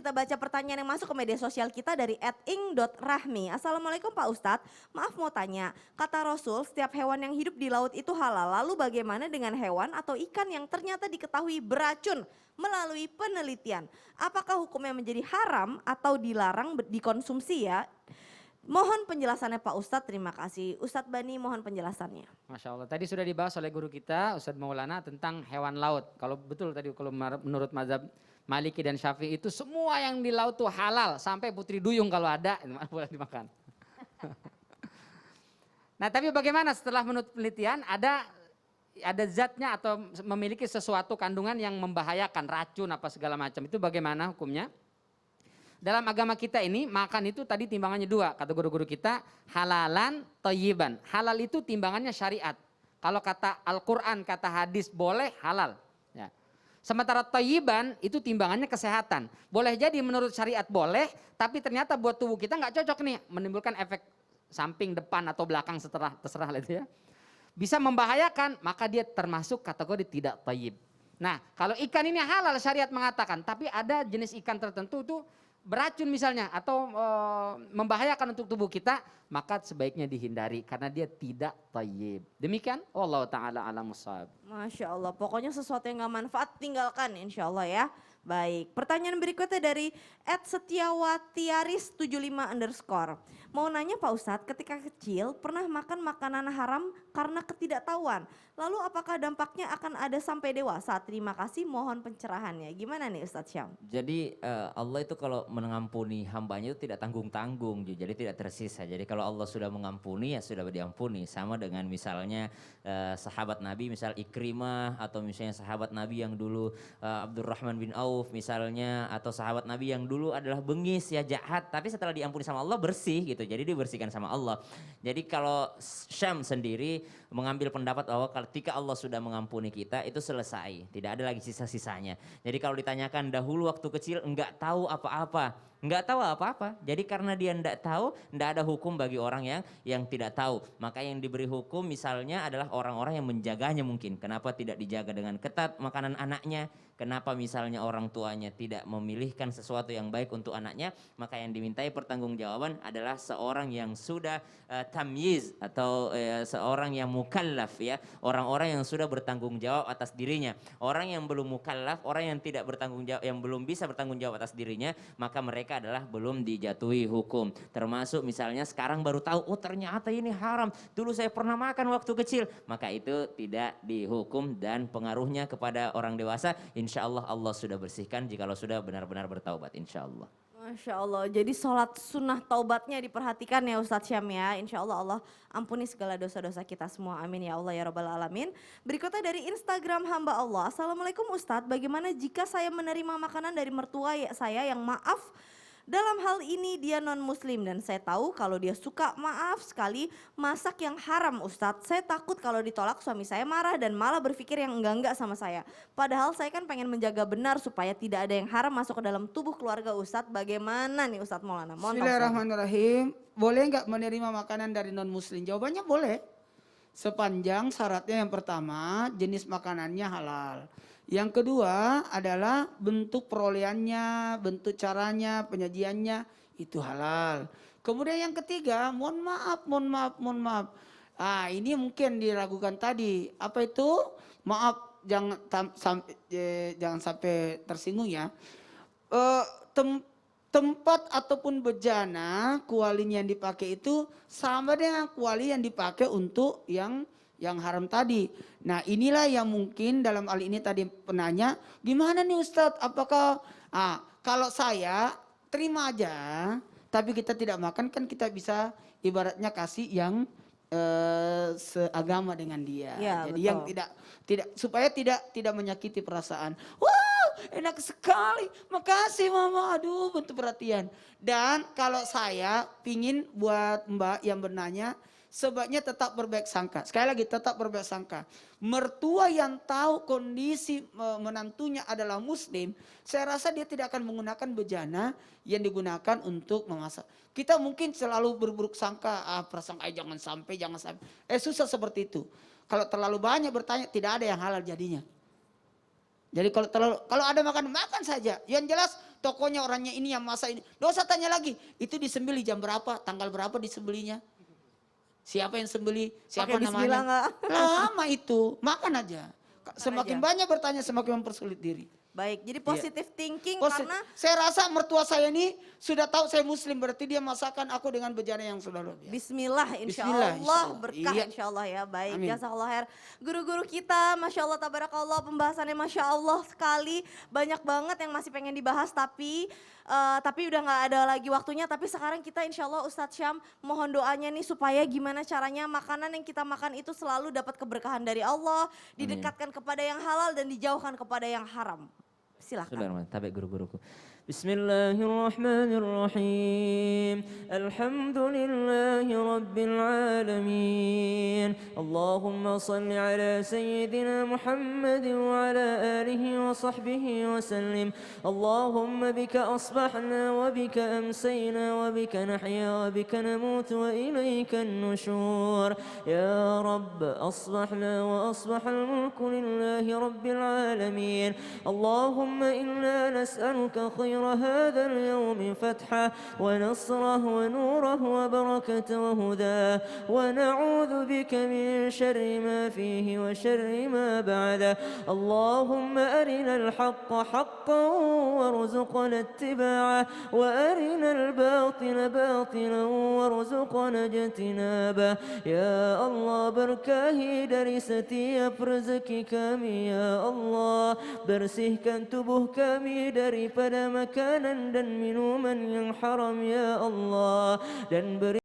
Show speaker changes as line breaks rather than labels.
kita baca pertanyaan yang masuk ke media sosial kita dari @ing.rahmi. Assalamualaikum Pak Ustadz, maaf mau tanya, kata Rasul setiap hewan yang hidup di laut itu halal. Lalu bagaimana dengan hewan atau ikan yang ternyata diketahui beracun melalui penelitian? Apakah hukumnya menjadi haram atau dilarang dikonsumsi ya? Mohon penjelasannya Pak Ustadz, terima kasih. Ustadz Bani mohon penjelasannya.
Masya Allah, tadi sudah dibahas oleh guru kita Ustadz Maulana tentang hewan laut. Kalau betul tadi kalau menurut mazhab Maliki dan Syafi'i itu semua yang di laut itu halal. Sampai putri duyung kalau ada boleh dimakan. Nah tapi bagaimana setelah menurut penelitian ada zatnya atau memiliki sesuatu kandungan yang membahayakan, racun apa segala macam. Itu bagaimana hukumnya? Dalam agama kita ini makan itu tadi timbangannya dua, kata guru-guru kita, halalan, thayyiban. Halal itu timbangannya syariat. Kalau kata Al-Quran, kata hadis boleh, halal. Ya. Sementara thayyiban itu timbangannya kesehatan. Boleh jadi menurut syariat boleh, tapi ternyata buat tubuh kita nggak cocok nih, menimbulkan efek samping, depan atau belakang terserah itu ya. Bisa membahayakan, maka dia termasuk kategori tidak thayyib. Nah kalau ikan ini halal syariat mengatakan, tapi ada jenis ikan tertentu itu beracun misalnya atau membahayakan untuk tubuh kita, maka sebaiknya dihindari karena dia tidak thayyib. Demikian, wallahu taala a'lam bissawab.
Masya Allah, pokoknya sesuatu yang gak manfaat tinggalkan insya Allah ya. Baik, pertanyaan berikutnya dari @setiawatiaris75_. Mau nanya Pak Ustadz, ketika kecil pernah makan makanan haram karena ketidaktahuan. Lalu apakah dampaknya akan ada sampai dewasa? Terima kasih, mohon pencerahannya. Gimana nih Ustadz Syam?
Jadi Allah itu kalau mengampuni hambanya itu tidak tanggung-tanggung, jadi tidak tersisa. Jadi kalau Allah sudah mengampuni ya sudah diampuni. Sama dengan misalnya sahabat Nabi, misal Ikrimah atau misalnya sahabat Nabi yang dulu Abdurrahman bin Auf misalnya, atau sahabat Nabi yang dulu adalah bengis ya jahat, tapi setelah diampuni sama Allah bersih gitu. Jadi dibersihkan sama Allah. Jadi kalau Syam sendiri mengambil pendapat bahwa ketika Allah sudah mengampuni kita itu selesai, tidak ada lagi sisa-sisanya. Jadi kalau ditanyakan dahulu waktu kecil enggak tahu apa-apa, enggak tahu apa-apa. Jadi karena dia enggak tahu, enggak ada hukum bagi orang yang tidak tahu. Maka yang diberi hukum misalnya adalah orang-orang yang menjaganya mungkin. Kenapa tidak dijaga dengan ketat makanan anaknya? Kenapa misalnya orang tuanya tidak memilihkan sesuatu yang baik untuk anaknya? Maka yang dimintai pertanggungjawaban adalah seorang yang sudah tamyiz atau seorang yang mukallaf ya, orang-orang yang sudah bertanggung jawab atas dirinya. Orang yang belum mukallaf, orang yang tidak bertanggung jawab, yang belum bisa bertanggung jawab atas dirinya, maka mereka adalah belum dijatuhi hukum. Termasuk misalnya sekarang baru tahu, oh ternyata ini haram, dulu saya pernah makan waktu kecil, maka itu tidak dihukum dan pengaruhnya kepada orang dewasa insya Allah Allah sudah bersihkan jikalau sudah benar-benar bertaubat insya Allah.
Masya Allah, jadi sholat sunnah taubatnya diperhatikan ya Ustadz Syam ya. Insya Allah Allah ampuni segala dosa-dosa kita semua, amin ya Allah ya Rabbal Alamin. Berikutnya dari Instagram hamba Allah. Assalamualaikum Ustadz, bagaimana jika saya menerima makanan dari mertua saya yang maaf dalam hal ini dia non muslim dan saya tahu kalau dia suka maaf sekali masak yang haram Ustadz. Saya takut kalau ditolak suami saya marah dan malah berpikir yang enggak sama saya. Padahal saya kan pengen menjaga benar supaya tidak ada yang haram masuk ke dalam tubuh keluarga Ustadz. Bagaimana nih Ustadz Maulana?
Bismillahirrahmanirrahim. Boleh nggak menerima makanan dari non muslim? Jawabannya boleh. Sepanjang syaratnya yang pertama jenis makanannya halal. Yang kedua adalah bentuk perolehannya, bentuk caranya, penyajiannya itu halal. Kemudian yang ketiga, mohon maaf. Ah, ini mungkin diragukan tadi. Apa itu? Maaf, jangan sampai tersinggung ya. Tempat ataupun bejana kualinya yang dipakai itu sama dengan kuali yang dipakai untuk yang haram tadi. Nah inilah yang mungkin dalam hal ini tadi penanya, gimana nih Ustadz, apakah kalau saya terima aja, tapi kita tidak makan kan kita bisa ibaratnya kasih yang seagama dengan dia.
Ya,
jadi
betul.
yang tidak supaya tidak menyakiti perasaan. Wow, enak sekali, makasih mama, aduh bentuk perhatian. Dan kalau saya pingin buat Mbak yang bertanya, sebaiknya tetap berbaik sangka. Sekali lagi tetap berbaik sangka. Mertua yang tahu kondisi menantunya adalah muslim, saya rasa dia tidak akan menggunakan bejana yang digunakan untuk memasak. Kita mungkin selalu berburuk sangka, prasangka jangan sampai. Susah seperti itu. Kalau terlalu banyak bertanya tidak ada yang halal jadinya. Jadi kalau ada makan saja. Yang jelas tokonya orangnya ini yang masak ini. Dosa tanya lagi, itu disembeli jam berapa, tanggal berapa disembelinya? Siapa yang sembeli, siapa
Pakai bismillah
namanya?
nggak?
Lama itu, makan aja. Semakin banyak bertanya, semakin mempersulit diri.
Baik, jadi positive thinking
Posi-
karena
Saya rasa mertua saya ini sudah tahu saya muslim, berarti dia masakan aku dengan bejana yang sudah luar biasa.
Bismillah, insya
Bismillah,
Allah,
insya Allah.
berkah
Iya.
insya Allah ya. Baik,
Amin.
jazakallah khair. Guru-guru kita, masya Allah, tabarakallah, pembahasannya masya Allah sekali. Banyak banget yang masih pengen dibahas, tapi udah nggak ada lagi waktunya. Tapi sekarang kita insya Allah Ustadz Syam mohon doanya nih supaya gimana caranya makanan yang kita makan itu selalu dapat keberkahan dari Allah, didekatkan kepada yang halal dan dijauhkan kepada yang haram. Silahkan.
Bismillahirrahmanirrahim. Tabi guru-guruku. Bismillahirrahmanirrahim. Alhamdulillahi Rabbil alamin. Allahumma salli ala Sayyidina Muhammad wa ala alihi wa sahbihi wa sallim. Allahumma bika asbahna wa bika amsayna wa bika nahya wa bika namut wa ilayka an-nushur. Ya Rabb, asbahna wa asbaha al-mulku lillahi Rabbil alamin. Allahumma inna nas'aluka خير هذا اليوم فتحه ونصره ونوره وبركته وهداه ونعوذ بك من شر ما فيه وشر ما بعده اللهم أرنا الحق حقا وارزقنا اتباعه وأرنا الباطل باطلا وارزقنا اجتنابه يا الله berkahi dari setiap rezeki kami ya Allah, bersihkan tubuh kami daripada makanan dan minuman yang haram ya Allah, dan beri